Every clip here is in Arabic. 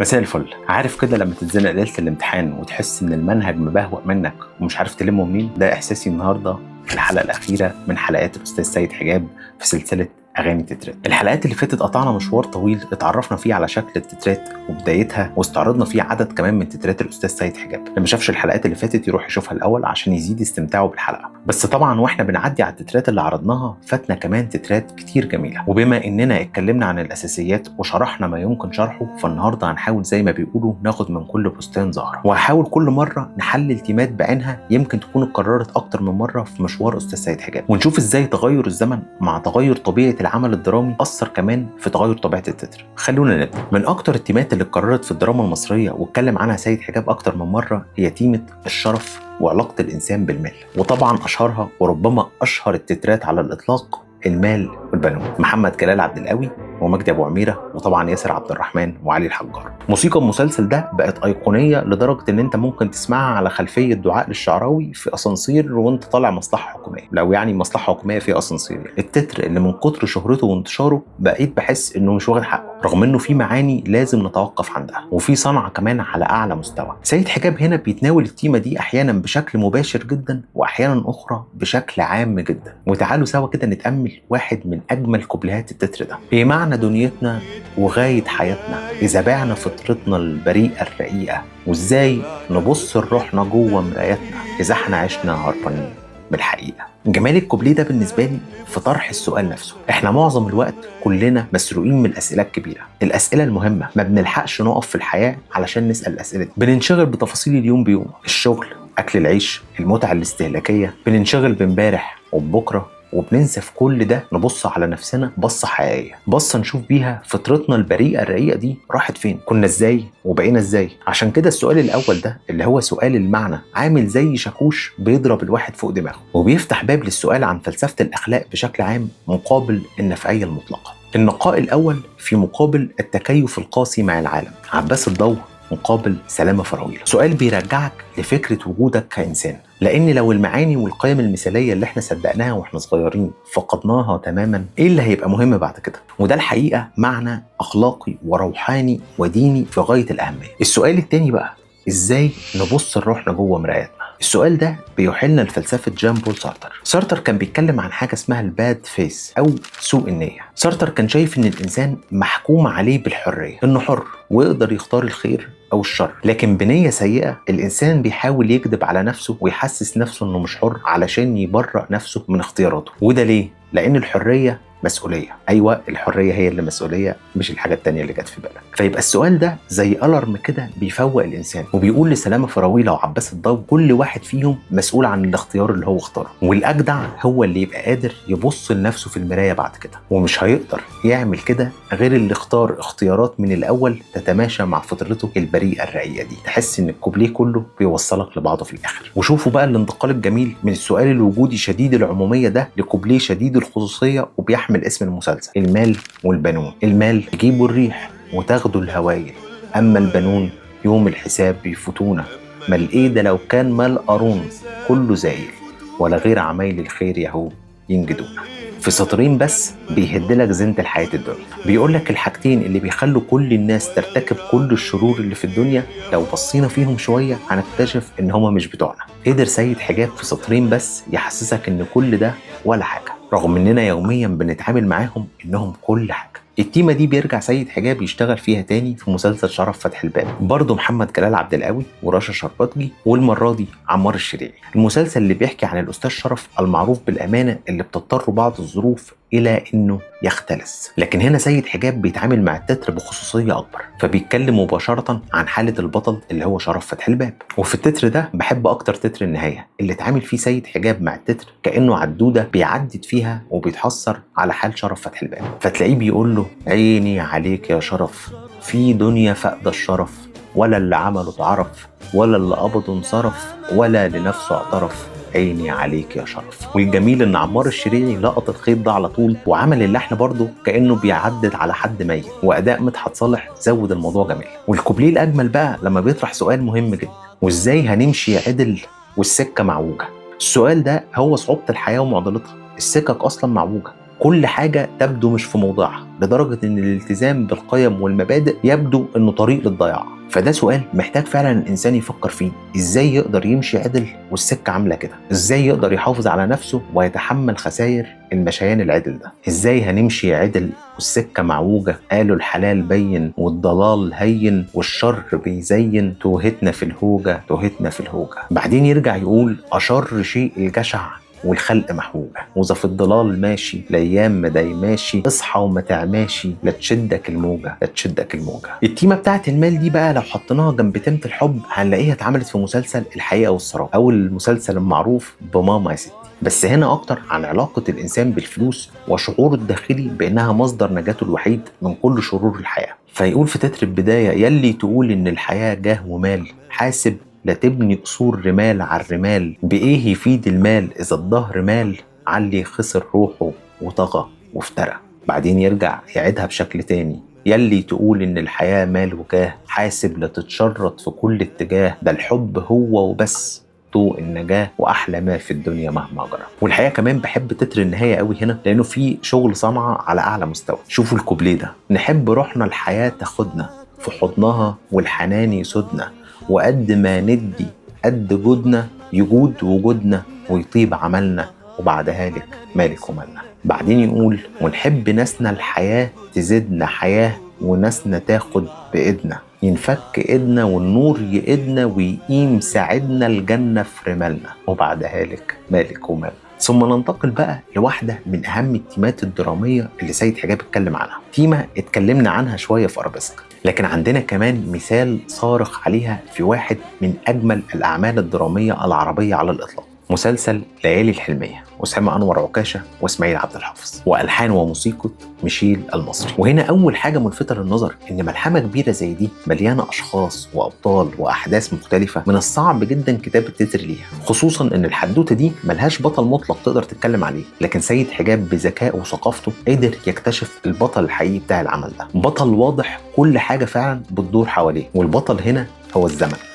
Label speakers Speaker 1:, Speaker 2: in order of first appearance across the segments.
Speaker 1: مساء الفل. عارف كده لما تتزنق ليله الامتحان وتحس ان المنهج مبهوأ منك ومش عارف تلمه منين؟ ده احساسي النهارده في الحلقه الاخيره من حلقات الاستاذ سيد حجاب في سلسله اغاني تترات. الحلقات اللي فاتت قطعنا مشوار طويل اتعرفنا فيه على شكل التترات وبدايتها، واستعرضنا فيه عدد كمان من تترات الاستاذ سيد حجاب. اللي ما شافش الحلقات اللي فاتت يروح يشوفها الاول عشان يزيد استمتاعه بالحلقه. بس طبعا واحنا بنعدي على التترات اللي عرضناها فاتنا كمان تترات كتير جميله، وبما اننا اتكلمنا عن الاساسيات وشرحنا ما يمكن شرحه، فالنهارده هنحاول زي ما بيقولوا ناخد من كل بستان زهره، وهحاول كل مره نحلل تيمات بعينها يمكن تكون اتكررت اكتر من مره في مشوار استاذ سيد حجاب، ونشوف ازاي تغير الزمن مع تغير طبيعه العمل الدرامي اثر كمان في تغير طبيعه التتر. خلونا نبدا. من اكتر التيمات اللي اتكررت في الدراما المصريه واتكلم عنها سيد حجاب اكتر من مره هي تيمه الشرف وعلاقه الانسان بالمال، وطبعا اشهرها وربما اشهر التترات على الاطلاق المال والبنون. محمد جلال عبد القوي ومجدي ابو عميره وطبعا ياسر عبد الرحمن وعلي الحجار. موسيقى المسلسل ده بقت ايقونيه لدرجه ان انت ممكن تسمعها على خلفيه دعاء للشعراوي في اسانسير وانت طالع مصلحه حكوميه، لو يعني مصلحه حكوميه في اسانسير. التتر اللي من كتر شهرته وانتشاره بقيت بحس انه مش واخد حقه، رغم انه في معاني لازم نتوقف عندها وفي صنعه كمان على اعلى مستوى. سيد حجاب هنا بيتناول التيمه دي احيانا بشكل مباشر جدا واحيانا اخرى بشكل عام جدا. وتعالوا سوا كده نتامل واحد من اجمل كوبليهات التتر ده. ايه معنى دنيتنا وغايه حياتنا اذا بعنا فطرتنا البريئه الرقيقه، وازاي نبص لروحنا جوه مرايتنا اذا احنا عشنا هربانين من الحقيقه. جمال الكوبليه ده بالنسبه لي في طرح السؤال نفسه. احنا معظم الوقت كلنا مسروقين من الاسئله الكبيره، الاسئله المهمه. ما بنلحقش نقف في الحياه علشان نسال الاسئله دي، بننشغل بتفاصيل اليوم بيوم، الشغل، اكل العيش، المتعه الاستهلاكيه، بننشغل بامبارح وبكره، وبننسى في كل ده نبص على نفسنا بصة حقيقية، بصة نشوف بيها فطرتنا البريئة الرقيقة دي راحت فين، كنا ازاي وبقينا ازاي. عشان كده السؤال الأول ده اللي هو سؤال المعنى عامل زي شاكوش بيضرب الواحد فوق دماغه، وبيفتح باب للسؤال عن فلسفة الأخلاق بشكل عام مقابل النفعية المطلقة. النقاء الأول في مقابل التكيف القاسي مع العالم. عباس الضو مقابل سلامة فراويل. سؤال بيرجعك لفكرة وجودك كإنسان، لأن لو المعاني والقيم المثالية اللي احنا صدقناها واحنا صغيرين فقدناها تماما، ايه اللي هيبقى مهم بعد كده؟ وده الحقيقة معنى أخلاقي وروحاني وديني في غاية الأهمية. السؤال التاني بقى، ازاي نبص لروحنا جوه مرايتنا؟ السؤال ده بيحيلنا لفلسفة جان بول سارتر. سارتر كان بيتكلم عن حاجة اسمها الباد فيس أو سوء النية. سارتر كان شايف إن الإنسان محكوم عليه بالحرية، إنه حر ويقدر يختار الخير أو الشر، لكن بنية سيئة الإنسان بيحاول يكذب على نفسه ويحسس نفسه إنه مش حر علشان يبرأ نفسه من اختياراته. وده ليه؟ لأن الحرية مسؤولية. أيوة، الحرية هي اللي مسؤولية، مش الحاجة التانية اللي جت في بالك. فيبقى السؤال ده زي ألارم كده بيفوق الإنسان وبيقول لسلامة فراويلة وعباس الضو كل واحد فيهم مسؤول عن الاختيار اللي هو اختاره، والأجدع هو اللي يبقى قادر يبص لنفسه في المراية بعد كده، ومش هيقدر يعمل كده غير اللي اختار اختيارات من الأول تتماشى مع فطرته البريئة الرقيقة دي. تحس إن الكوبليه كله بيوصلك لبعضه في الآخر. وشوفوا بقى الانتقال الجميل من السؤال الوجودي شديد العمومية ده لكوبليه شديد الخصوصية وبيحمل اسم المسلسل، المال والبنون. المال يجيبوا الريح وتاخدوا الهوايل، أما البنون يوم الحساب بيفوتونا، ما الإيدة لو كان مال قارون كله زايل، ولا غير عمايل الخير يهو ينجدونا. في سطرين بس بيهدلك زينة الحياة الدنيا، بيقولك الحاجتين اللي بيخلوا كل الناس ترتكب كل الشرور اللي في الدنيا لو بصينا فيهم شوية هنكتشف إن هما مش بتوعنا. قدر سيد حجاب في سطرين بس يحسسك إن كل ده ولا حاجة، رغم إننا يوميا بنتعامل معاهم إنهم كل حاجة. التيمة دي بيرجع سيد حجاب يشتغل فيها تاني في مسلسل شرف فتح الباب، برضه محمد جلال عبد القوي ورشا شربتجي، والمرة دي عمار الشريعي. المسلسل اللي بيحكي عن الأستاذ شرف المعروف بالأمانة اللي بتضطر بعض الظروف إلى إنه يختلس، لكن هنا سيد حجاب بيتعامل مع التتر بخصوصية أكبر، فبيتكلم مباشرة عن حالة البطل اللي هو شرف فتح الباب. وفي التتر ده بحب أكتر تتر النهاية اللي اتعامل فيه سيد حجاب مع التتر كأنه عدودة بيعدد فيها وبيتحسر على حال شرف فتح الباب. فتلاقيه بيقول له عيني عليك يا شرف، في دنيا فقد الشرف، ولا اللي عمله اتعرف، ولا اللي قبضه انصرف، ولا لنفسه اعترف، عيني عليك يا شرف. والجميل ان عمار الشريعي لقط الخيط ده على طول وعمل اللحن برضه كانه بيعدد على حد ميت، واداء مدحت صالح زود الموضوع جميل. والكوبليه الاجمل بقى لما بيطرح سؤال مهم جدا، وازاي هنمشي عدل والسكه معوجه. السؤال ده هو صعوبه الحياه ومعضلتها، السكك اصلا معوجه، كل حاجة تبدو مش في موضعها، لدرجة ان الالتزام بالقيم والمبادئ يبدو انه طريق للضياع. فده سؤال محتاج فعلا الانسان يفكر فيه، ازاي يقدر يمشي عدل والسكة عاملة كده؟ ازاي يقدر يحافظ على نفسه ويتحمل خسائر المشيان العدل ده؟ ازاي هنمشي عدل والسكة معوجة؟ قالوا الحلال بين والضلال هين والشر بيزين، توهتنا في الهوجة توهتنا في الهوجة. بعدين يرجع يقول أشر شيء الجشع والخلق محوجة، وإذا في الضلال ماشي الأيام ما دايماشي، اصحى وما تعماشي لا تشدك الموجة لا تشدك الموجة. التيمة بتاعت المال دي بقى لو حطيناها جنب تيمة الحب هنلاقيها اتعملت في مسلسل الحقيقة والسراب، أو المسلسل المعروف بماما يا ستي، بس هنا أكتر عن علاقة الإنسان بالفلوس وشعوره الداخلي بأنها مصدر نجاته الوحيد من كل شرور الحياة. فيقول في تتر البداية: يلي تقول إن الحياة جاه ومال، حاسب لا تبني قصور رمال على الرمال، بإيه يفيد المال إذا الظهر مال، علي خسر روحه وطغى وافترى. بعدين يرجع يعيدها بشكل تاني: يلي تقول إن الحياة مال وجاه، حاسب لا تتشرط في كل اتجاه، ده الحب هو وبس طوق النجاة وأحلى ما في الدنيا مهما جرى. والحقيقة كمان بحب تتر النهاية قوي هنا لأنه في شغل صنعة على أعلى مستوى. شوفوا الكوبليه ده: نحب روحنا الحياة تاخدنا في حضنها والحنان يسودنا، وقد ما ندي قد جودنا يجود وجودنا ويطيب عملنا، وبعدها لك مالك ومالنا. بعدين يقول: ونحب ناسنا الحياة تزيدنا حياة، وناسنا تاخد بإيدنا، ينفك إيدنا والنور يقيدنا ويقيم ساعدنا الجنة في رمالنا، وبعدها لك مالك ومالنا. ثم ننتقل بقى لواحدة من أهم التيمات الدرامية اللي سيد حجاب اتكلم عنها، تيمة اتكلمنا عنها شوية في أرابيسك، لكن عندنا كمان مثال صارخ عليها في واحد من أجمل الأعمال الدرامية العربية على الإطلاق، مسلسل ليالي الحلمية، أسامة أنور عكاشة وإسماعيل عبد الحافظ، وألحان وموسيقى ميشيل المصري. وهنا أول حاجة ملفتة للنظر إن ملحمة كبيرة زي دي مليانة أشخاص وأبطال وأحداث مختلفة، من الصعب جدا كتابة تتر ليها، خصوصا إن الحدوتة دي ملهاش بطل مطلق تقدر تتكلم عليه، لكن سيد حجاب بذكائه وثقافته قدر يكتشف البطل الحقيقي بتاع العمل ده، بطل واضح كل حاجة فعلا بتدور حواليه. والبطل هنا هو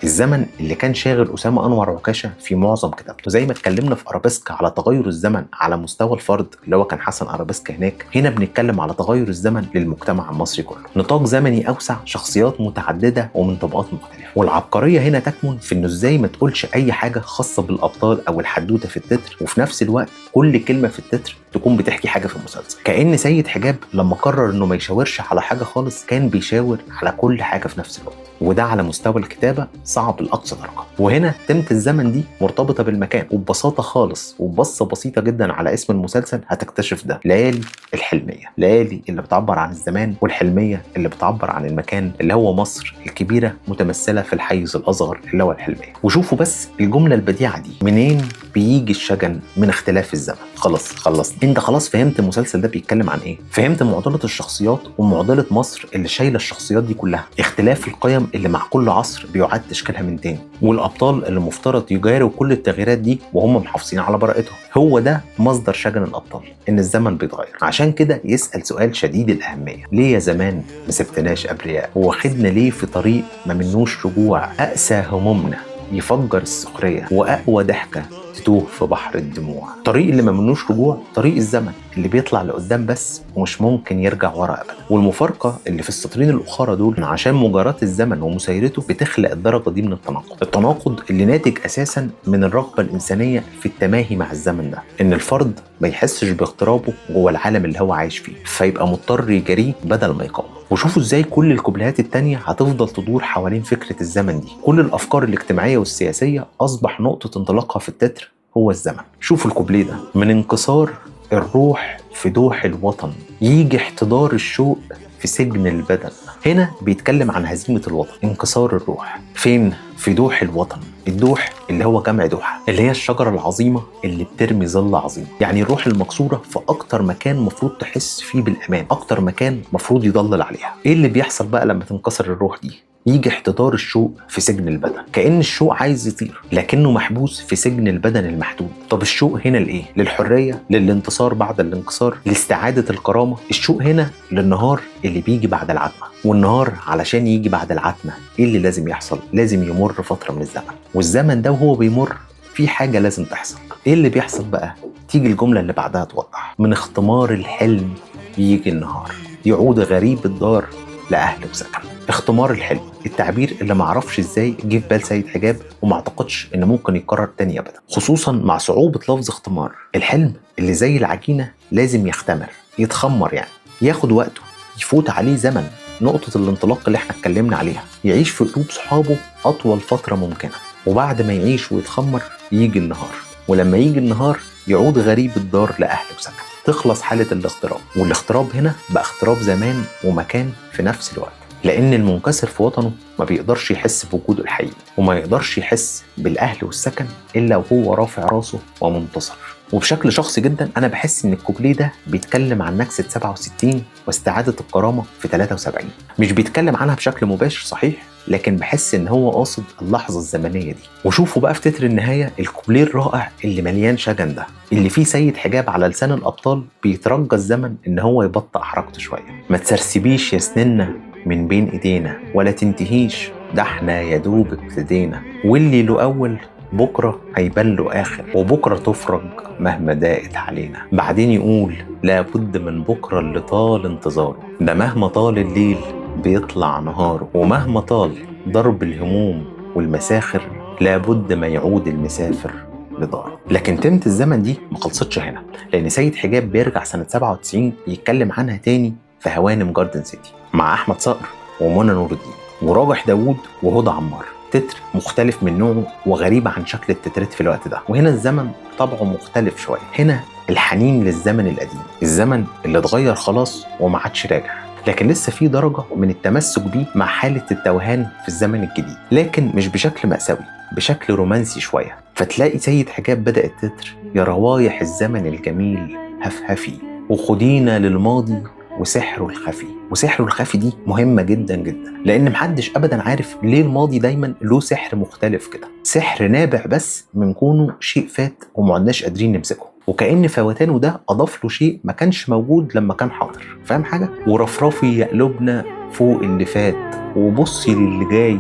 Speaker 1: الزمن اللي كان شاغل أسامة أنور عكاشة في معظم كتابته. زي ما اتكلمنا في أرابيسك على تغير الزمن على مستوى الفرد اللي هو كان حسن أرابيسك هناك، هنا بنتكلم على تغير الزمن للمجتمع المصري كله، نطاق زمني أوسع، شخصيات متعددة ومن طبقات مختلفة. والعبقرية هنا تكمن في إنه إزاي ما تقولش أي حاجة خاصة بالأبطال أو الحدوتة في التتر، وفي نفس الوقت كل كلمة في التتر تكون بتحكي حاجة في المسلسل. كأن سيد حجاب لما قرر إنه ما يشاورش على حاجة خالص كان بيشاور على كل حاجة في نفس الوقت، وده على مستوى الكتابة صعب لأقصى درجة. وهنا تيمة الزمن دي مرتبطة بالمكان، وببساطة خالص وببصة بسيطة جدا على اسم المسلسل هتكتشف ده: ليالي الحلمية. ليالي اللي بتعبر عن الزمان، والحلمية اللي بتعبر عن المكان اللي هو مصر الكبيرة متمثلة في الحيز الأصغر اللي هو الحلمية. وشوفوا بس الجملة البديعة دي: منين بيجي الشجن من اختلاف الزمن. خلاص انت خلاص فهمت المسلسل ده بيتكلم عن ايه، فهمت معضلة الشخصيات ومعضلة مصر اللي شايلة الشخصيات دي كلها، اختلاف القيم اللي مع كل عصر بيعاد تشكيلها من تاني، والابطال اللي مفترض يجاروا كل التغييرات دي وهم محافظين على براءتهم. هو ده مصدر شجن الابطال، ان الزمن بيتغير. عشان كده يسأل سؤال شديد الأهمية: ليه يا زمان ما سبتناش ابرياء، واخدنا ليه في طريق ما منوش رجوع، اقسى همومنا يفجر السخرية، واقوى ضحكة تتوه في بحر الدموع. الطريق اللي ما منوش رجوع طريق الزمن اللي بيطلع لقدام بس ومش ممكن يرجع ورا ابدا. والمفارقه اللي في السطرين الاخرى دول عشان مجاراة الزمن ومسيرته بتخلق الدرجه دي من التناقض اللي ناتج اساسا من الرغبه الانسانيه في التماهي مع الزمن ده، ان الفرد ما يحسش باغترابه جوه العالم اللي هو عايش فيه، فيبقى مضطر يجاريه بدل ما يقاومه. وشوفوا ازاي كل الكوبليهات التانية هتفضل تدور حوالين فكرة الزمن دي. كل الافكار الاجتماعية والسياسية اصبح نقطة انطلاقها في التتر هو الزمن. شوفوا الكوبليه ده: من انكسار الروح في دوح الوطن، يجي احتضار الشوق في سجن البدن. هنا بيتكلم عن هزيمة الوطن، انكسار الروح. فين؟ في دوح الوطن. الدوح اللي هو جمع دوحة، اللي هي الشجرة العظيمة اللي بترمي ظل عظيم، يعني الروح المكسورة في أكتر مكان مفروض تحس فيه بالأمان، أكتر مكان مفروض يضلل عليها. إيه اللي بيحصل بقى لما تنكسر الروح دي؟ يجي احتضار الشوق في سجن البدن، كأن الشوق عايز يطير لكنه محبوس في سجن البدن المحدود. طب الشوق هنا لإيه؟ للحرية، للانتصار بعد الانكسار، لاستعادة الكرامة. الشوق هنا للنهار اللي بيجي بعد العتمة، والنهار علشان يجي بعد العتمة ايه اللي لازم يحصل؟ لازم يمر فترة من الزمن، والزمن ده وهو بيمر في حاجة لازم تحصل. ايه اللي بيحصل بقى؟ تيجي الجملة اللي بعدها توضح: من اختمار الحلم يجي النهار، يعود غريب الدار لأهل وسكن. اختمار الحلم، التعبير اللي معرفش ازاي جه في بال سيد حجاب، وما اعتقدش ان ممكن يتكرر تاني ابدا، خصوصا مع صعوبة لفظ اختمار. الحلم اللي زي العجينة لازم يختمر، يتخمر يعني، ياخد وقته، يفوت عليه زمن، نقطة الانطلاق اللي احنا اتكلمنا عليها، يعيش في قلوب صحابه أطول فترة ممكنة، وبعد ما يعيش ويتخمر يجي النهار، ولما يجي النهار يعود غريب الدار لأهل وسكن. تخلص حالة الاغتراب، والاغتراب هنا بقى اغتراب زمان ومكان في نفس الوقت، لأن المنكسر في وطنه ما بيقدرش يحس بوجوده الحقيقي، وما يقدرش يحس بالأهل والسكن إلا وهو رافع راسه ومنتصر. وبشكل شخصي جدا أنا بحس إن الكوبليه ده بيتكلم عن نكسة 67 واستعادة الكرامة في 73. مش بيتكلم عنها بشكل مباشر صحيح، لكن بحس إن هو قاصد اللحظة الزمنية دي. وشوفوا بقى في تتر النهاية الكوبليه الرائع اللي مليان شجن ده، اللي فيه سيد حجاب على لسان الأبطال بيترجى الزمن إن هو يبطأ حركته شوية. ما تسرسبيش يا سننا من بين ايدينا، ولا تنتهيش، ده احنا يا دوب ابتدينا، واللي له اول بكره هيبان له اخر، وبكره تفرج مهما ضاقت علينا. بعدين يقول لابد من بكره اللي طال انتظاره، ده مهما طال الليل بيطلع نهاره، ومهما طال ضرب الهموم والمساخر لابد ما يعود المسافر لداره. لكن تمت الزمن دي ما خلصتش هنا، لان سيد حجاب بيرجع سنه 97 يتكلم عنها تاني في هوانم جاردن سيتي مع احمد صقر ومنى نور الدين وراجح داوود وهدى عمار. تتر مختلف من نوعه وغريب عن شكل التترات في الوقت ده، وهنا الزمن طبعه مختلف شويه. هنا الحنين للزمن القديم، الزمن اللي اتغير خلاص وما عادش راجع، لكن لسه في درجه من التمسك بيه مع حاله التوهان في الزمن الجديد، لكن مش بشكل مأساوي، بشكل رومانسي شويه. فتلاقي سيد حجاب بدأ التتر: يا روايح الزمن الجميل هفهفي، وخدينا للماضي وسحره الخفي. وسحره الخفي دي مهمة جدا جدا، لأن محدش أبدا عارف ليه الماضي دايما له سحر مختلف كده، سحر نابع بس من كونه شيء فات ومعناش قادرين نمسكه، وكأن فوتانه ده أضاف له شيء ما كانش موجود لما كان حاضر. فاهم حاجة؟ ورفرفي يا قلوبنا فوق اللي فات، وبصي للي جاي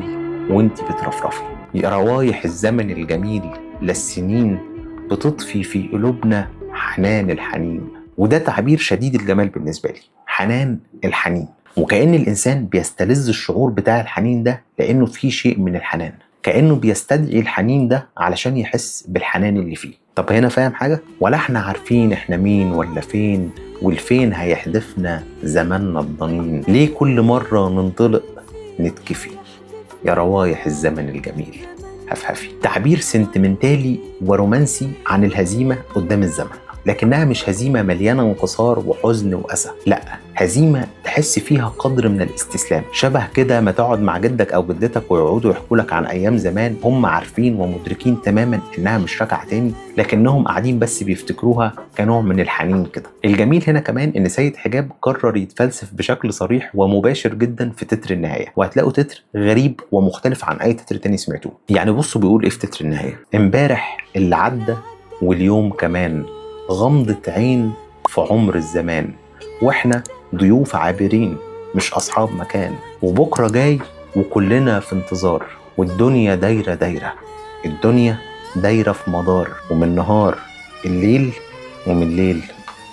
Speaker 1: وانتي بترفرفي. يا روايح الزمن الجميل للسنين بتطفي في قلوبنا حنان الحنين. وده تعبير شديد الجمال بالنسبة لي، حنان الحنين، وكأن الإنسان بيستلذ الشعور بتاع الحنين ده لأنه فيه شيء من الحنان، كأنه بيستدعي الحنين ده علشان يحس بالحنان اللي فيه. طب هنا فاهم حاجة؟ ولا احنا عارفين احنا مين ولا فين، والفين هيحدفنا زماننا الضنين، ليه كل مرة ننطلق نتكفي؟ يا روايح الزمن الجميل هفهفي. تعبير سنتمنتالي ورومانسي عن الهزيمة قدام الزمن، لكنها مش هزيمة مليانة انكسار وحزن وأسى، لا، هزيمة تحس فيها قدر من الاستسلام، شبه كده ما تقعد مع جدك أو جدتك ويقعدوا يحكوا لك عن أيام زمان هم عارفين ومدركين تماما إنها مش راجعة تاني، لكنهم قاعدين بس بيفتكروها كنوع من الحنين كده. الجميل هنا كمان إن سيد حجاب قرر يتفلسف بشكل صريح ومباشر جدا في تتر النهاية، وهتلاقوا تتر غريب ومختلف عن أي تتر تاني سمعتوه. يعني بصوا بيقول إيه في تتر النهاية: امبارح اللي عدى واليوم كمان، غمضة عين في عمر الزمان، واحنا ضيوف عابرين مش أصحاب مكان، وبكرة جاي وكلنا في انتظار، والدنيا دايرة دايرة، الدنيا دايرة في مدار، ومن نهار الليل ومن ليل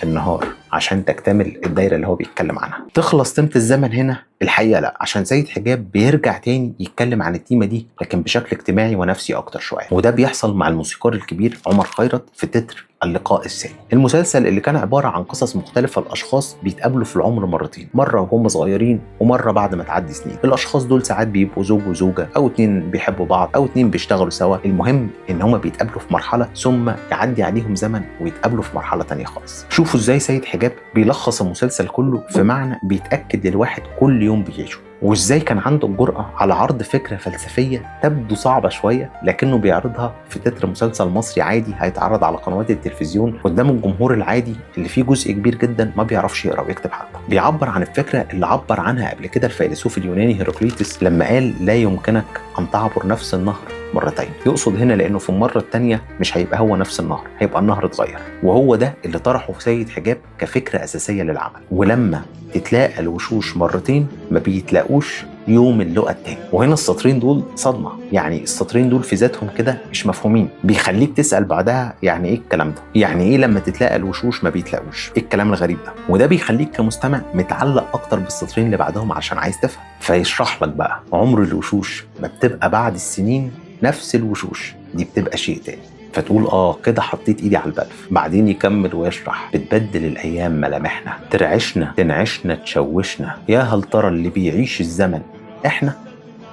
Speaker 1: النهار، عشان تكتمل الدايرة اللي هو بيتكلم عنها. تخلص تيمة الزمن هنا؟ الحقيقة لا، عشان سيد حجاب بيرجع تاني يتكلم عن التيمة دي لكن بشكل اجتماعي ونفسي أكتر شوية، وده بيحصل مع الموسيقار الكبير عمر خيرت في تتر اللقاء الثاني، المسلسل اللي كان عبارة عن قصص مختلفة لأشخاص بيتقابلوا في العمر مرتين، مرة وهم صغيرين ومرة بعد ما تعدي سنين. الأشخاص دول ساعات بيبقوا زوج وزوجة، أو اتنين بيحبوا بعض، أو اتنين بيشتغلوا سوا، المهم إن هما بيتقابلوا في مرحلة ثم يعدي عليهم زمن ويتقابلوا في مرحلة تانية خالص. شوفوا إزاي سيد حجاب بيلخص المسلسل كله في معنى بيتأكد للواحد كل يوم بيعيشه، وإزاي كان عنده الجرأة على عرض فكرة فلسفية تبدو صعبة شوية لكنه بيعرضها في تتر مسلسل مصري عادي هيتعرض على قنوات التلفزيون قدام الجمهور العادي اللي فيه جزء كبير جدا ما بيعرفش يقرأ ويكتب حتى. بيعبر عن الفكرة اللي عبر عنها قبل كده الفيلسوف اليوناني هيراقليطس لما قال: لا يمكنك أن تعبر نفس النهر مرتين. يقصد هنا لانه في المره الثانيه مش هيبقى هو نفس النهر، هيبقى النهر اتغير. وهو ده اللي طرحه سيد حجاب كفكره اساسيه للعمل. ولما تتلاقى الوشوش مرتين ما بيتلاقوش يوم اللقاء التاني. وهنا السطرين دول صدمه، يعني السطرين دول في ذاتهم كده مش مفهومين، بيخليك تسال بعدها يعني ايه الكلام ده؟ يعني ايه لما تتلاقى الوشوش ما بيتلاقوش؟ ايه الكلام الغريب ده؟ وده بيخليك كمستمع متعلق اكتر بالسطرين اللي بعدهم عشان عايز تفهم. فيشرح لك بقى عمر الوشوش ما بتبقى بعد السنين نفس الوشوش دي، بتبقى شيء تاني. فتقول كده حطيت ايدي على البلف. بعدين يكمل ويشرح: بتبدل الايام ملامحنا، ترعشنا تنعشنا تشوشنا، يا هل ترى اللي بيعيش الزمن احنا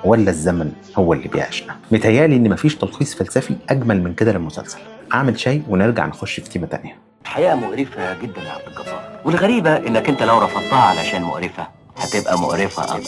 Speaker 1: ولا الزمن هو اللي بيعيشنا؟ متهيالي ان مفيش تلخيص فلسفي اجمل من كده للمسلسل. اعمل شاي ونرجع نخش في تيمة تانية.
Speaker 2: الحقيقة مقرفة جدا يا عبد الجبار، والغريبة انك انت لو رفضتها علشان مقرفة هتبقى مقرفة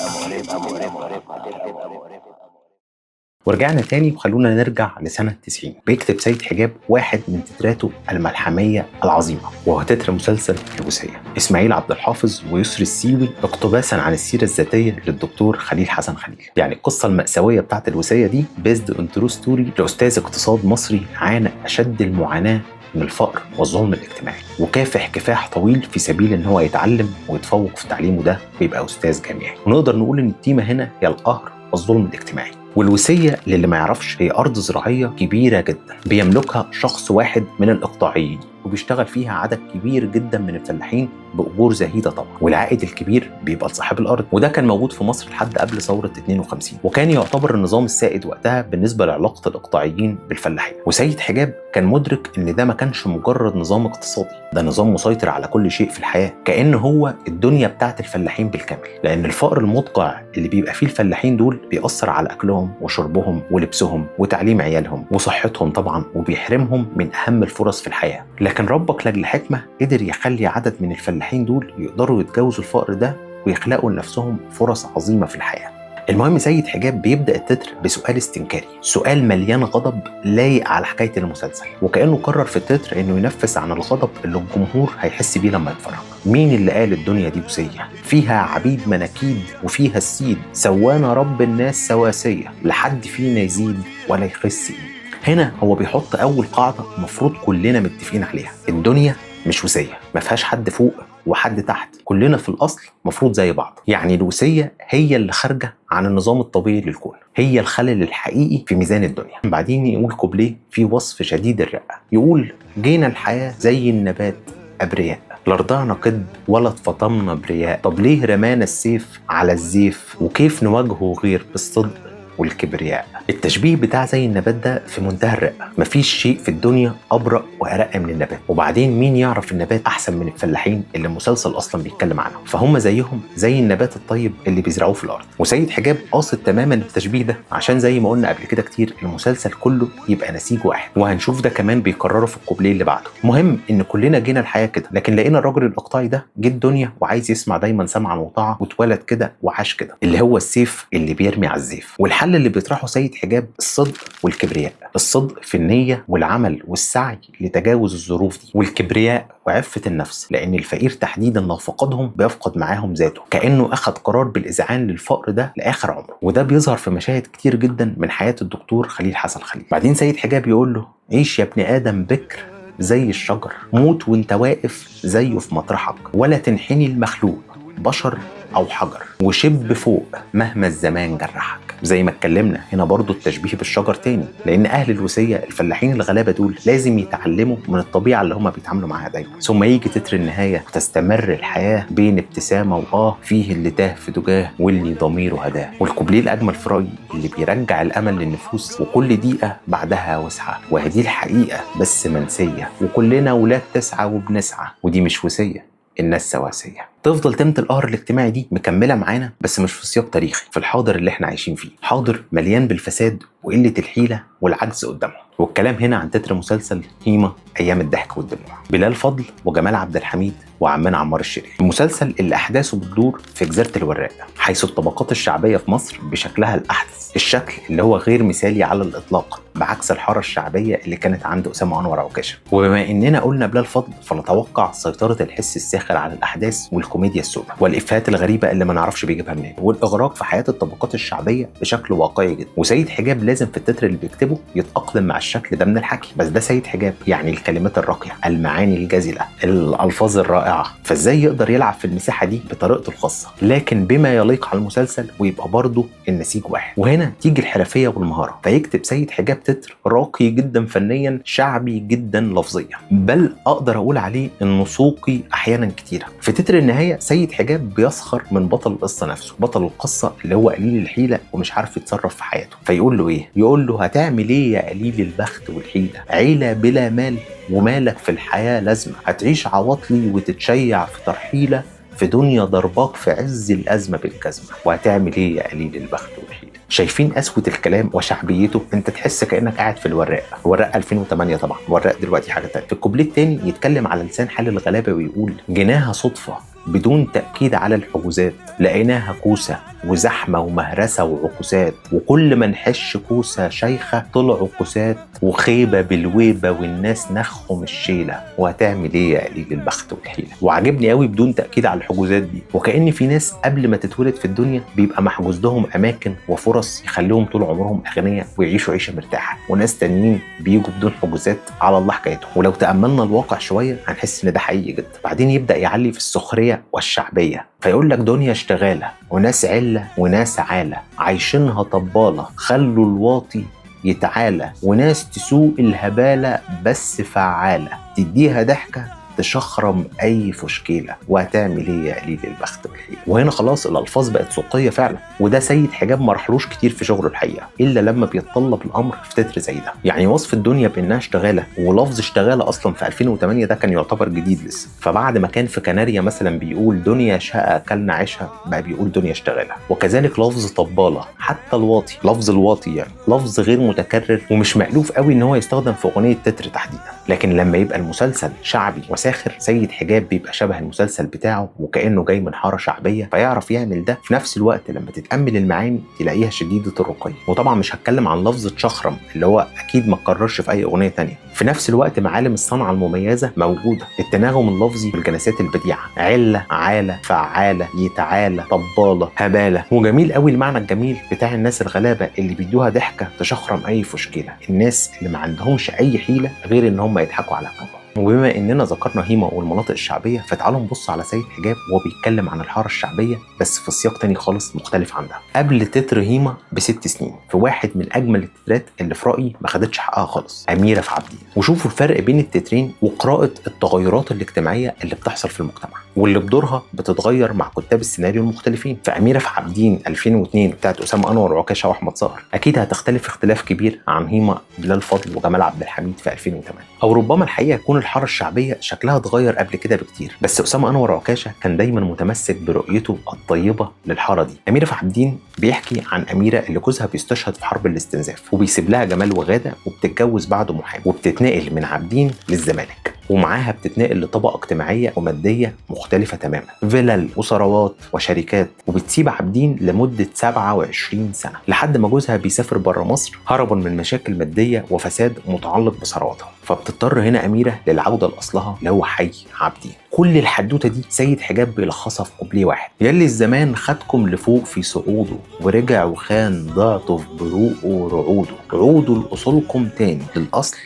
Speaker 1: ورجعنا تاني وخلونا نرجع لسنة 90. بيكتب سيد حجاب واحد من تتراته الملحمية العظيمة، وهو تتر مسلسل الوصية. إسماعيل عبد الحافظ ويسري السيوي اقتباسا عن السيرة الذاتية للدكتور خليل حسن خليل. يعني القصة المأساوية بتاعت الوصية دي بيزد اون ترو ستوري لأستاذ اقتصاد مصري عانى أشد المعاناة من الفقر والظلم الاجتماعي، وكافح كفاح طويل في سبيل ان هو يتعلم ويتفوق في تعليمه ده ويبقى أستاذ جامعي. ونقدر نقول ان التيمة هنا هي القهر والظلم الاجتماعي. والوصية للي ما يعرفش هي أرض زراعية كبيرة جدا بيملكها شخص واحد من الإقطاعيين، وبيشتغل فيها عدد كبير جدا من الفلاحين بأجور زهيدة طبعا، والعائد الكبير بيبقى لصاحب الأرض. وده كان موجود في مصر لحد قبل ثورة 52، وكان يعتبر النظام السائد وقتها بالنسبة لعلاقة الإقطاعيين بالفلاحين. وسيد حجاب كان مدرك إن ده ما كانش مجرد نظام اقتصادي، ده نظام مسيطر على كل شيء في الحياة، كأنه هو الدنيا بتاعت الفلاحين بالكامل. لأن الفقر المدقع اللي بيبقى فيه الفلاحين دول بيأثر على أكلهم وشربهم ولبسهم وتعليم عيالهم وصحتهم طبعا، وبيحرمهم من أهم الفرص في الحياة. لكن ربك لاجل حكمة قدر يخلي عدد من الفلاحين دول يقدروا يتجاوزوا الفقر ده ويخلقوا لنفسهم فرص عظيمة في الحياة. المهم سيد حجاب بيبدأ التتر بسؤال استنكاري، سؤال مليان غضب لايق على حكاية المسلسل، وكأنه قرر في التتر انه ينفس عن الغضب اللي الجمهور هيحس بيه لما يتفرج. مين اللي قال الدنيا دي وصية فيها عبيد مناكيد وفيها السيد، سوانا رب الناس سواسية، لحد فينا يزيد ولا يخس ايد. هنا هو بيحط اول قاعدة مفروض كلنا متفقين عليها: الدنيا مش وصية، ما فيهاش حد فوق وحد تحت، كلنا في الأصل مفروض زي بعض. يعني الوصية هي اللي خارجة عن النظام الطبيعي للكون، هي الخلل الحقيقي في ميزان الدنيا. بعدين يقول كوبليه في وصف شديد الرقة، يقول: جينا الحياة زي النبات أبرياء، لا رضعنا كذب ولا اتفطمنا برياء، طب ليه رمانا السيف على الزيف، وكيف نواجهه غير بالصدق والكبرياء. التشبيه بتاع زي النبات ده في منتهى الرقة، مفيش شيء في الدنيا أبرأ وأرق من النبات. وبعدين مين يعرف النبات أحسن من الفلاحين اللي المسلسل أصلا بيتكلم عنهم؟ فهم زيهم زي النبات الطيب اللي بيزرعوه في الأرض. وسيد حجاب قاصد تماما التشبيه ده عشان زي ما قلنا قبل كده كتير المسلسل كله يبقى نسيج واحد، وهنشوف ده كمان بيكرره في الكوبليه اللي بعده. مهم إن كلنا جينا الحياة كده، لكن لقينا الراجل الإقطاعي ده جه الدنيا وعايز يسمع دايما سمعا وطاعة، واتولد كده وعاش كده، اللي هو السيف اللي بيرمي على الزيف. والحل اللي بيطرحه سيد حجاب الصدق والكبرياء. الصدق في النية والعمل والسعي لتجاوز الظروف دي، والكبرياء وعفة النفس، لأن الفقير تحديدا لو فقدهم بيفقد معاهم ذاته، كأنه أخذ قرار بالإذعان للفقر ده لآخر عمره. وده بيظهر في مشاهد كتير جدا من حياة الدكتور خليل حسن خليل. بعدين سيد حجاب يقول له: عيش يا ابن آدم بكر زي الشجر، موت وانت واقف زيه في مطرحك، ولا تنحني المخلوق بشر أو حجر، وشب فوق مهما الزمان جرحك. زي ما اتكلمنا هنا برضو التشبيه بالشجر تاني، لأن أهل الوصية الفلاحين الغلابة دول لازم يتعلموا من الطبيعة اللي هم بيتعاملوا معاها دايما. ثم يجي تتر النهاية: تستمر الحياة بين ابتسامة فيه اللي تاه في دجاه واللي ضميره هداه. والكوبليه الأجمل في رأيي اللي بيرجع الأمل للنفوس: وكل دقيقة بعدها وسعة، وهدي الحقيقة بس منسية، وكلنا ولاد تسعى وبنسعى، ودي مش وصية، الناس سواسية. تفضل تيمة القهر الاجتماعي دي مكملة معانا، بس مش في سياق تاريخي، في الحاضر اللي احنا عايشين فيه، حاضر مليان بالفساد وقلة الحيلة والعجز قدامهم. والكلام هنا عن تتر مسلسل هيما ايام الضحك والدموع، بلال فضل وجمال عبد الحميد وعمان عمار الشريف. المسلسل اللي احداثه بتدور في جزيره الوراق، حيث الطبقات الشعبيه في مصر بشكلها الاحدث، الشكل اللي هو غير مثالي على الاطلاق بعكس الحاره الشعبيه اللي كانت عند اسامه انور عكاشه. وبما اننا قلنا بلال فضل، فنتوقع سيطره الحس الساخر على الاحداث والكوميديا السوداء والافيهات الغريبه اللي ما نعرفش بيجيبها منين، والاغراق في حياه الطبقات الشعبيه بشكل واقعي جدا. وسيد حجاب لازم في التتر اللي بيكتبه يتاقلم مع الشكل ده من الحكي، بس ده سيد حجاب، يعني الكلمات الراقيه، المعاني الجزله، الالفاظ الرائعه، فازاي يقدر يلعب في المساحه دي بطريقته الخاصه لكن بما يليق على المسلسل ويبقى برضه النسيج واحد. وهنا تيجي الحرفيه والمهاره، فيكتب سيد حجاب تتر راقي جدا فنيا، شعبي جدا لفظيا، بل اقدر اقول عليه انه سوقي احيانا كتيره. في تتر النهايه سيد حجاب بيسخر من بطل القصه نفسه، بطل القصه اللي هو قليل الحيله ومش عارف يتصرف في حياته، فيقول له ايه؟ يقول له هتعمل ايه يا قليل البخت والحيله، عيله بلا مال ومالك في الحياه لازمه، هتعيش عواطلي وتتشيع في ترحيله، في دنيا ضرباك في عز الازمه بالجزمه، وهتعمل ايه يا قليل البخت والحيله. شايفين قسوه الكلام وشعبيته؟ انت تحس كانك قاعد في الوراق 2008 طبعا، الوراق دلوقتي حاجه تانية. في الكوبليه التاني يتكلم على لسان حال الغلابه ويقول جناها صدفه بدون تأكيد على الحجوزات، لقيناها كوسة وزحمة ومهرسة وعكوسات، وكل ما نحش كوسة شيخة طلعوا كوسات، وخيبة بالويبة والناس نخهم الشيلة، وهتعمل ايه يا قليل البخت والحيلة. وعجبني قوي بدون تأكيد على الحجوزات دي، وكأن في ناس قبل ما تتولد في الدنيا بيبقى محجوز لهم أماكن وفرص يخليهم طول عمرهم أغنياء ويعيشوا عيشة مرتاحة، وناس تانيين بيجوا بدون حجوزات على الله حكايتهم. ولو تأملنا الواقع شوية هنحس إن ده حقيقي جدا. بعدين يبدأ يعلي في السخرية والشعبية، فيقول لك دنيا اشتغالة وناس علة وناس عالة، عايشينها طبالة خلوا الواطي يتعالى، وناس تسوق الهبالة بس فعالة، تديها ضحكة تشخرم اي فشكيله، وهتعمل ايه يا قليل البخت والحيله. وهنا خلاص الالفاظ بقت سوقيه فعلا، وده سيد حجاب ما رحلوش كتير في شغله الحقيقه الا لما بيتطلب الامر في تتر زي ده. يعني وصف الدنيا بانها اشتغاله، ولفظ اشتغاله اصلا في 2008 ده كان يعتبر جديد لسه، فبعد ما كان في كناريا مثلا بيقول دنيا شقه اكلنا عيشها، بقى بيقول دنيا اشتغاله. وكذلك لفظ طباله، حتى الواطي، لفظ الواطي يعني لفظ غير متكرر ومش مألوف قوي ان هو يستخدم في اغنيه تتر تحديدا، لكن لما يبقى المسلسل شعبي ساخر سيد حجاب بيبقى شبه المسلسل بتاعه وكأنه جاي من حارة شعبية، فيعرف يعمل ده في نفس الوقت لما تتأمل المعاني تلاقيها شديدة الرقي. وطبعا مش هتكلم عن لفظة شخرم اللي هو أكيد ما اتكررش في أي أغنية تانية. في نفس الوقت معالم الصنعة المميزة موجودة، التناغم اللفظي والجلسات البديعة، علة عالة فعالة يتعالى طبالة هبالة. وجميل قوي المعنى الجميل بتاع الناس الغلابة اللي بيدوها ضحكة تشخرم أي فشكلة، الناس اللي ما عندهمش أي حيلة غير إن هم يضحكوا على الكبار. وبما اننا ذكرنا هيما والمناطق الشعبيه، فتعالوا نبص على سيد حجاب وهو بيتكلم عن الحاره الشعبيه بس في سياق تاني خالص مختلف عن ده. قبل تتر هيما ب6 سنين، في واحد من اجمل التترات اللي في رايي ما خدتش حقها خالص، اميره في عابدين. وشوفوا الفرق بين التترين وقراءه التغيرات الاجتماعيه اللي بتحصل في المجتمع واللي بدورها بتتغير مع كتاب السيناريو المختلفين. فاميره في عابدين 2002 بتاعت اسامه انور وعكاشه واحمد صقر اكيد هتختلف اختلاف كبير عن هيما بلال فضل وجمال عبد الحميد في 2008. او ربما الحقيقه يكون الحاره الشعبيه شكلها اتغير قبل كده بكتير، بس اسامه انور وعكاشه كان دايما متمسك برؤيته الطيبه للحاره دي. اميره في عابدين بيحكي عن اميره اللي جوزها بيستشهد في حرب الاستنزاف وبيسيب لها جمال وغاده، وبتتجوز بعده محامي، وبتتنقل من عابدين للزمالك، ومعاها بتتنقل لطبقه اجتماعيه وماديه مختلفه تماما، فيلل وثروات وشركات، وبتسيب عابدين لمده 27 سنه لحد ما جوزها بيسافر بره مصر هربا من مشاكل ماديه وفساد متعلق بثرواتها. فبتضطر هنا اميره للعوده لاصلها اللي هو حي عابدين. كل الحدوته دي سيد حجاب بيلخصها في كوبليه واحد: يلي الزمان خدكم لفوق في صعوده، ورجع وخان ضعته في بروقه ورعوده، عودوا لاصولكم تاني للاصل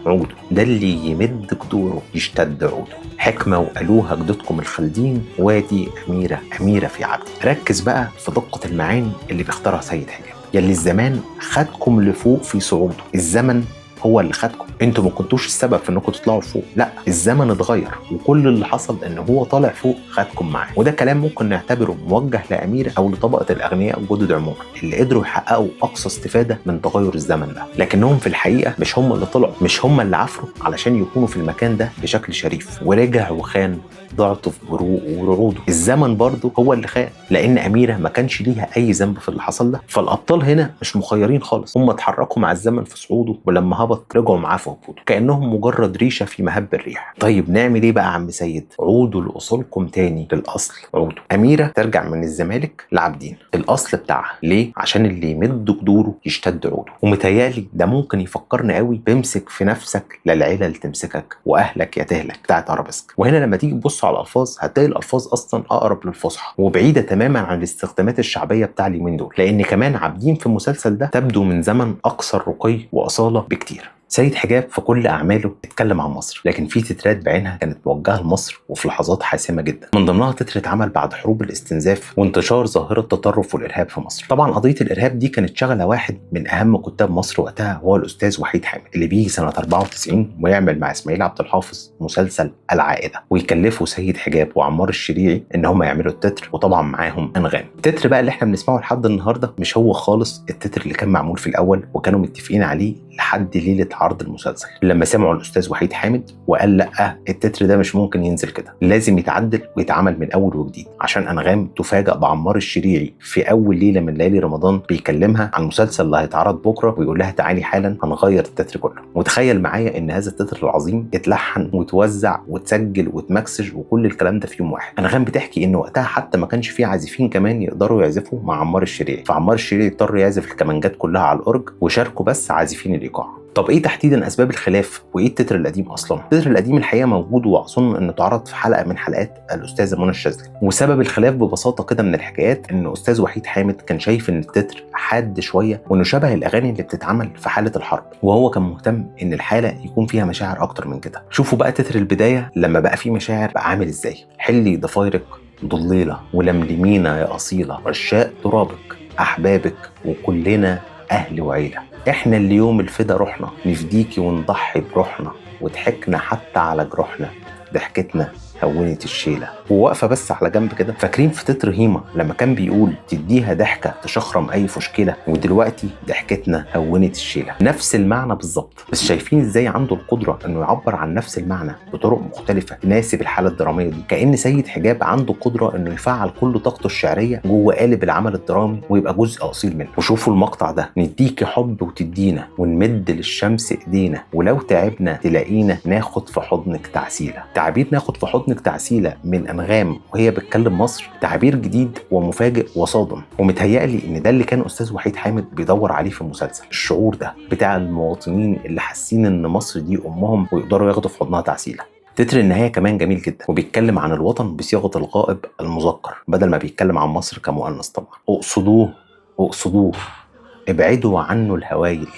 Speaker 1: عودوا، ده اللي يمد جذوره يشتد عوده، حكمه وقالوها جدودكم الخالدين، وادي اميره في عابدين. ركز بقى في دقه المعاني اللي بيختارها سيد حجاب. يلي الزمان خدكم لفوق في صعوده، الزمن هو اللي خدكم، انتوا ما كنتوش السبب في انكم تطلعوا فوق، لا الزمن اتغير وكل اللي حصل ان هو طالع فوق خدكم معاه. وده كلام ممكن نعتبره موجه لاميره او لطبقه الاغنياء الجدد عموما اللي قدروا يحققوا اقصى استفاده من تغير الزمن ده، لكنهم في الحقيقه مش هم اللي طلعوا، مش هم اللي عفروا علشان يكونوا في المكان ده بشكل شريف. ورجع وخان ضعته في بروقه ورعوده، الزمن برضه هو اللي خان، لان اميره ما كانش ليها اي ذنب في اللي حصل ده. فالابطال هنا مش مخيرين خالص، هم اتحركوا مع الزمن في صعوده، ولما هبط رجعوا معاه في هبوطه كانهم مجرد ريشه في مهب الريح. طيب نعمل ايه بقى يا عم سيد؟ عودوا لاصولكم تاني، للاصل عودوا. اميره ترجع من الزمالك لعابدين، الاصل بتاعها ليه؟ عشان اللي يمد جذوره يشتد عوده. ومتهيألي ده ممكن يفكرنا قوي بامسك في نفسك لا العيله تمسكك واهلك يا تهلك بتاعت ارابيسك. وهنا لما تيجي تبص على الالفاظ هتلاقي الالفاظ اصلا اقرب للفصحى وبعيده تماما عن الاستخدامات الشعبيه بتاع اليومين دول، لان كمان عابدين في المسلسل ده تبدو من زمن اكثر رقي واصاله بكتير. سيد حجاب في كل اعماله اتكلم عن مصر، لكن في تترات بعينها كانت موجهه لمصر وفي لحظات حاسمه جدا. من ضمنها تتر اتعمل بعد حروب الاستنزاف وانتشار ظاهره التطرف والارهاب في مصر. طبعا قضيه الارهاب دي كانت شغله واحد من اهم كتاب مصر وقتها، هو الاستاذ وحيد حامد، اللي بيجي سنه 94 ويعمل مع اسماعيل عبد الحافظ مسلسل العائده، ويكلفوا سيد حجاب وعمار الشريعي ان هم يعملوا التتر، وطبعا معاهم انغام. التتر بقى اللي احنا بنسمعه لحد النهارده مش هو خالص التتر اللي كان معمول في الاول وكانوا متفقين عليه لحد ليله عرض المسلسل، لما سمعوا الاستاذ وحيد حامد وقال لا التتر ده مش ممكن ينزل كده، لازم يتعدل ويتعمل من اول وجديد، عشان انغام تفاجأ بعمار الشريعي في اول ليله من ليالي رمضان بيكلمها عن المسلسل اللي هيتعرض بكره ويقول لها تعالي حالا هنغير التتر كله. وتخيل معايا ان هذا التتر العظيم اتلحن وتوزع وتسجل وتمكسج وكل الكلام ده في يوم واحد. انغام بتحكي ان وقتها حتى ما كانش فيه عازفين كمان يقدروا يعزفوا مع عمار الشريعي، فعمار الشريعي اضطر يعزف الكمانجات كلها على الاورج وشاركوا بس عازفين الايقاع. طب ايه تحديدا اسباب الخلاف وايه التتر القديم اصلا؟ التتر القديم الحقيقه موجود واظن انه اتعرض في حلقه من حلقات الاستاذه منى الشاذلي، وسبب الخلاف ببساطه كده من الحكايات ان استاذ وحيد حامد كان شايف ان التتر حاد شويه وانه شبه الاغاني اللي بتتعمل في حاله الحرب، وهو كان مهتم ان الحاله يكون فيها مشاعر اكتر من كده. شوفوا بقى تتر البدايه لما بقى فيه مشاعر بقى عامل ازاي. حلي ضفايرك ضليله ولملمينا يا اصيله، عشاق ترابك احبابك وكلنا اهل وعيله، احنا اللي يوم الفدا روحنا نفديكي ونضحي بروحنا، وضحكنا حتى على جروحنا ضحكتنا هونت الشيله. وواقفه بس على جنب كده، فاكرين في تتر هيما لما كان بيقول تديها ضحكه تشخرم اي مشكله، ودلوقتي ضحكتنا هونت الشيله، نفس المعنى بالظبط، بس شايفين ازاي عنده القدره انه يعبر عن نفس المعنى بطرق مختلفه تناسب الحاله الدراميه دي. كأن سيد حجاب عنده قدره انه يفعل كل طاقته الشعريه جوه قالب العمل الدرامي ويبقى جزء اصيل منه. وشوفوا المقطع ده، نديكي حب وتدينا ونمد للشمس ايدينا، ولو تعبنا تلاقينا ناخد في حضنك تعسيله. تعبير ناخد في حضنك تعسيله من انغام وهي بتكلم مصر تعبير جديد ومفاجئ وصادم، ومتهيألي ان ده اللي كان استاذ وحيد حامد بيدور عليه في المسلسل، الشعور ده بتاع المواطنين اللي حاسين ان مصر دي امهم ويقدروا ياخدوا في حضنها تعسيله. تتر النهاية كمان جميل جدا وبيتكلم عن الوطن بصياغة الغائب المذكر بدل ما بيتكلم عن مصر كمؤنث. طبعا اقصدوه اقصدوه، ابعدوا عنه الهوايل،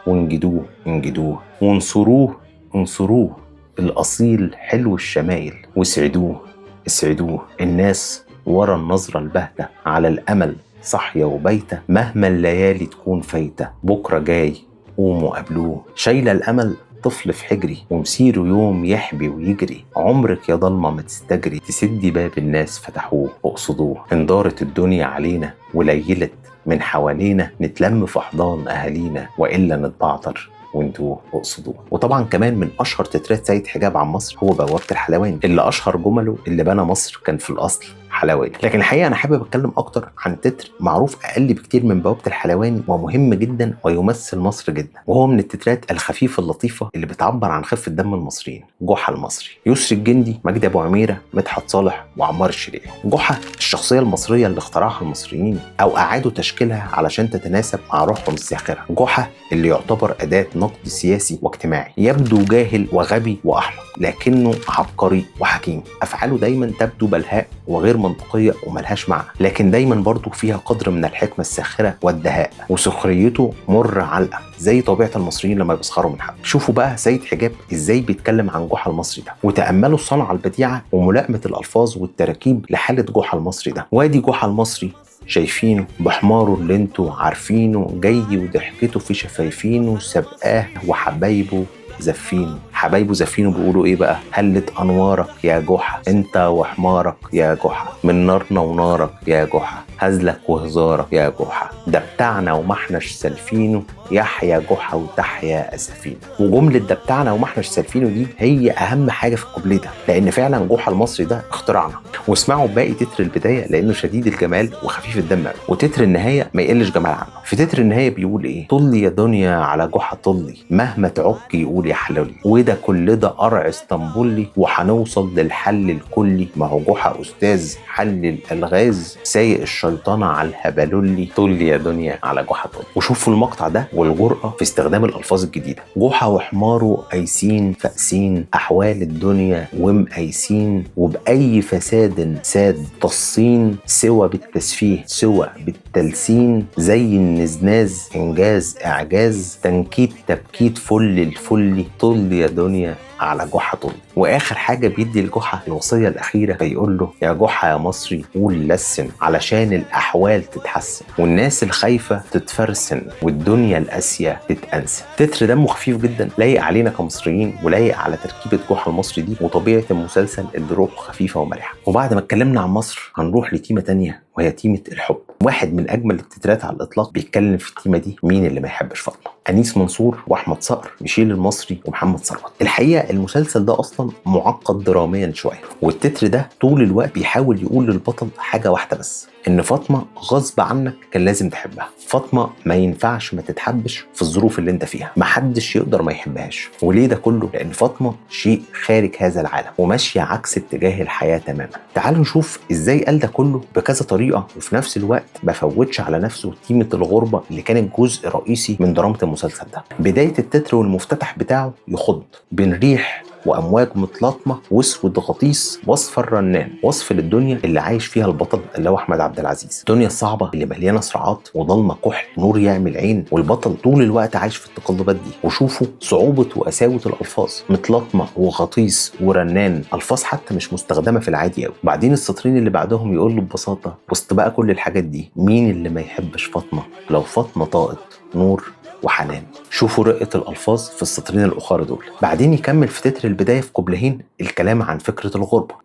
Speaker 1: وانجدوه انجدوه، وانصروه انصروه، الأصيل حلو الشمايل، واسعدوه اسعدوه، الناس ورا النظرة البهتة على الأمل صحية وبيتة، مهما الليالي تكون فايتة بكرة جاي قوموا قابلوه، شايلة الأمل طفل في حجري ومسيره يوم يحبي ويجري، عمرك يا ضلمة ما تستجري تسدي باب الناس فتحوه، اقصدوه، اندارت الدنيا علينا وليلت من حوالينا، نتلم في حضان أهالينا وإلا نتبعتر وانتوا اقصدوه. وطبعا كمان من اشهر تترات سيد حجاب عن مصر هو بوابة الحلواني، اللي اشهر جمله اللي بنى مصر كان في الاصل حلواني. لكن الحقيقه انا حابب اتكلم اكتر عن تتر معروف اقل بكتير من بوابة الحلواني ومهم جدا ويمثل مصر جدا، وهو من التترات الخفيفه اللطيفه اللي بتعبر عن خفه دم المصريين. جحا المصري، يسري الجندي، مجدي ابو عميره، مدحت صالح، وعمار الشريعي. جحا الشخصيه المصريه اللي اخترعها المصريين او اعادوا تشكيلها علشان تتناسب مع روحهم الساخره. جحا اللي يعتبر اداه نقد سياسي واجتماعي، يبدو جاهل وغبي واحمق لكنه عبقري وحكيم، افعاله دايما تبدو بلهاء وغير منطقيه وملهاش معنى، لكن دايما برضو فيها قدر من الحكمه الساخره والدهاء، وسخريته مر علقه زي طبيعه المصريين لما بيسخروا من حد. شوفوا بقى سيد حجاب ازاي بيتكلم عن جحا المصري ده، وتاملوا الصنعه البديعه وملائمه الالفاظ والتراكيب لحاله جحا المصري ده. وادي جحا المصري شايفينه بحماره اللي انتوا عارفينه، جاي وضحكته في شفايفينه، سبقاه وحبايبه زفينه، حبايبه زفينه بيقولوا ايه بقى؟ هلت انوارك يا جحا، انت وحمارك يا جحا، من نارنا ونارك يا جحا، هزلك وهزارك يا جحا، ده بتاعنا وما احناش سالفينه، يحيى جحا وتحيا اسفينه. وجمله ده بتاعنا وما احناش سالفينه دي هي اهم حاجه في الكوبليه ده، لان فعلا جحا المصري ده اختراعنا. واسمعوا باقي تتر البدايه لانه شديد الجمال وخفيف الدم قوي، وتتر النهايه ما يقلش جمال عنه. في تتر النهايه بيقول ايه؟ طلي يا دنيا على جحا طلي، مهما تعك يقول يا حلولي، وده كل ده قرع اسطنبولي، وهنوصل للحل الكلي، ما هو جحا استاذ حل الالغاز، سايق الشيطانه على الهبلولي، طلي يا دنيا على جحا طلي. وشوفوا المقطع ده والجرأه في استخدام الالفاظ الجديده. جحا وحماره قايسين فاقسين احوال الدنيا ومقايسين، وباي فساد ساد تصين، سوى بالتسفيه سوى بالتلسين، زي النزناز انجاز اعجاز، تنكيت تبكيت فل الفلي، طل يا دنيا على جحا طل. واخر حاجه بيدي لجحا الوصيه الاخيره، فيقول له يا جحا يا مصري قول لسن، علشان الاحوال تتحسن والناس الخايفه تتفرسن والدنيا القاسيه تتأنسن. تتر دمه خفيف جدا، لايق علينا كمصريين ولايق على تركيبه جحا المصري دي وطبيعه المسلسل اللي روحه خفيفه ومرحه. وبعد ما اتكلمنا عن مصر هنروح لتيمه تانية وهي تيمه الحب. واحد من اجمل التترات على الاطلاق بيتكلم في التيمه دي، مين اللي ما يحبش فاطمه؟ انيس منصور واحمد صقر، ميشيل المصري ومحمد ثروت. الحقيقه المسلسل ده اصلا معقد دراميا شويه، والتتر ده طول الوقت بيحاول يقول للبطل حاجه واحده بس، ان فاطمه غصب عنك كان لازم تحبها، فاطمه ما ينفعش ما تتحبش في الظروف اللي انت فيها، محدش يقدر ما يحبهاش. وليه ده كله؟ لان فاطمه شيء خارج هذا العالم وماشيه عكس اتجاه الحياه تماما. تعالوا نشوف ازاي قال ده كله بكذا طريقه، وفي نفس الوقت ما فوتش على نفسه تيمه الغربه اللي كانت جزء رئيسي من درامه المسلسل ده. بدايه التتر والمفتتح بتاعه يخض بين ريح وامواج متلاطمه واسود غطيس واصفر رنان، وصف للدنيا اللي عايش فيها البطل اللي هو احمد عبد العزيز، الدنيا الصعبه اللي مليانه صراعات وضلمه كحل نور يعمل عين، والبطل طول الوقت عايش في التقلبات دي. وشوفوا صعوبه وقساوه الالفاظ، متلاطمه وغطيس ورنان، الفاظ حتى مش مستخدمه في العادي قوي. بعدين السطرين اللي بعدهم يقول له ببساطه، وسط بقى كل الحاجات دي مين اللي ما يحبش فاطمه لو فاطمه طاقت نور وحنان. شوفوا رقة الألفاظ في السطرين الأخرى دول. بعدين يكمل في تتر البداية في كوبلهين الكلام عن فكرة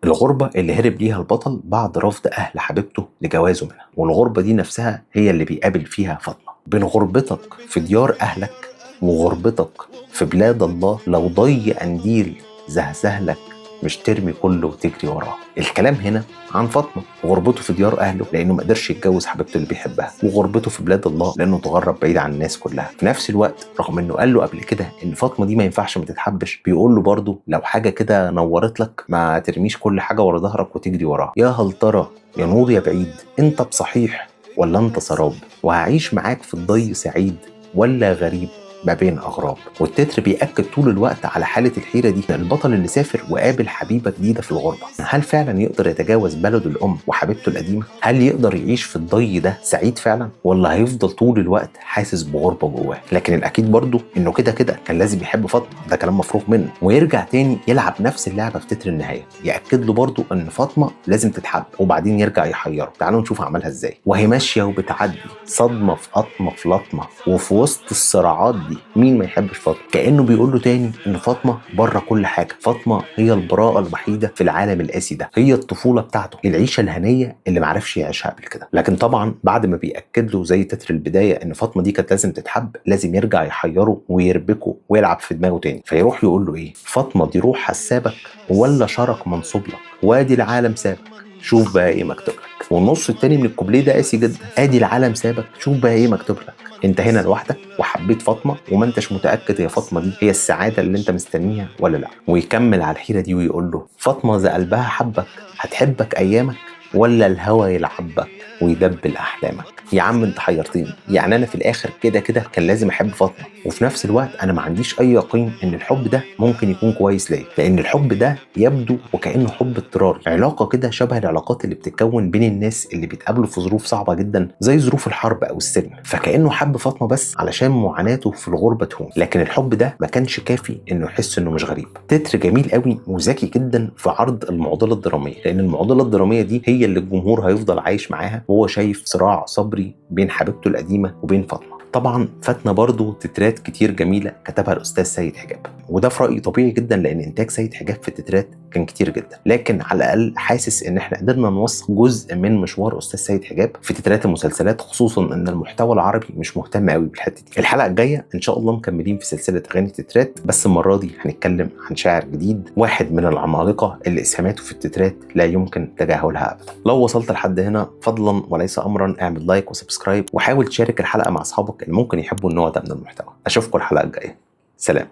Speaker 1: الغربة اللي هرب ليها البطل بعد رفض أهل حبيبته لجوازه منها، والغربة دي نفسها هي اللي بيقابل فيها فاطمة. بين غربتك في ديار أهلك وغربتك في بلاد الله، لو ضي قنديل زهزهلك مش ترمي كله وتجري وراه. الكلام هنا عن فاطمه وغربته في ديار اهله لانه ما قدرش يتجوز حبيبته اللي بيحبها، وغربته في بلاد الله لانه تغرب بعيد عن الناس كلها. في نفس الوقت رغم انه قال له قبل كده ان فاطمه دي ما ينفعش ما تتحبش، بيقول له برضه لو حاجه كده نورت لك ما ترميش كل حاجه ورا ظهرك وتجري وراها. يا هل ترى يا نور يا بعيد، انت بصحيح ولا انت سراب، وهعيش معاك في الضي سعيد ولا غريب ما بين أغراب. والتتر بيأكد طول الوقت على حالة الحيرة دي، البطل اللي سافر وقابل حبيبة جديدة في الغربة، هل فعلا يقدر يتجاوز بلده الأم وحبيبته القديمة؟ هل يقدر يعيش في الضي ده سعيد فعلا؟ ولا هيفضل طول الوقت حاسس بغربة جواه؟ لكن الأكيد برضه إنه كده كان لازم يحب فاطمة، ده كلام مفروغ منه. ويرجع تاني يلعب نفس اللعبة في تتر النهاية، يأكد له برضه إن فاطمة لازم تتحب، وبعدين يرجع يحيره. تعالوا نشوف عملها إزاي. وهي ماشية وبتعدي صدمة في قطمة في لطمة، وفي وسط الصراعات دي مين ما يحبش فاطمه؟ كانه بيقول له تاني ان فاطمه بره كل حاجه، فاطمه هي البراءه الوحيده في العالم القاسي ده، هي الطفوله بتاعته، العيشه الهنيه اللي ما عرفش يعيشها قبل كده. لكن طبعا بعد ما بياكد له زي تتر البدايه ان فاطمه دي كانت لازم تتحب، لازم يرجع يحيره ويربكه ويلعب في دماغه تاني. فيروح يقول له ايه؟ فاطمه دي روح حسابك ولا شرك منصوب لك، وادي العالم سابك شوف بقى ايه مكتوب لك. والنص التاني من الكوبليه ده قاسي جدا، ادي العالم سابك شوف بقى ايه مكتوب لك، انت هنا لوحدك وحبيت فاطمه وما انتش متاكد هي فاطمه دي هي السعاده اللي انت مستنيها ولا لا. ويكمل على الحيره دي ويقول له فاطمه اذا قلبها حبك هتحبك ايامك ولا الهوى يلعبك ويدبل احلامك. يا عم انت حيرتني، يعني انا في الاخر كده كان لازم احب فاطمه، وفي نفس الوقت انا ما عنديش اي يقين ان الحب ده ممكن يكون كويس ليا، لان الحب ده يبدو وكانه حب اضطراري، علاقه كده شبه العلاقات اللي بتتكون بين الناس اللي بيتقابلوا في ظروف صعبه جدا زي ظروف الحرب او السجن، فكانه حب فاطمه بس علشان معاناته في الغربه تهون، لكن الحب ده ما كانش كافي انه يحس انه مش غريب. تتر جميل قوي وذكي جدا في عرض المعضله الدراميه، لان المعضله الدراميه دي هي اللي الجمهور هيفضل عايش معاها وهو شايف صراع صبري بين حبيبته القديمه وبين فاطمه. طبعا فاتنا برضو تترات كتير جميله كتبها الاستاذ سيد حجاب، وده في رايي طبيعي جدا لان انتاج سيد حجاب في التترات كان كتير جدا، لكن على الاقل حاسس ان احنا قدرنا نوثق جزء من مشوار استاذ سيد حجاب في تترات المسلسلات، خصوصا ان المحتوى العربي مش مهتم قوي بالحته دي. الحلقه الجايه ان شاء الله مكملين في سلسله اغاني تترات، بس المره دي هنتكلم عن شاعر جديد، واحد من العمالقه اللي اسهاماته في التترات لا يمكن تجاهلها ابدا. لو وصلت لحد هنا فضلا وليس امرا اعمل لايك وسبسكرايب، وحاول تشارك الحلقه مع اصحابك اللي ممكن يحبوا النوع ده من المحتوى. اشوفكم الحلقه الجايه، سلام.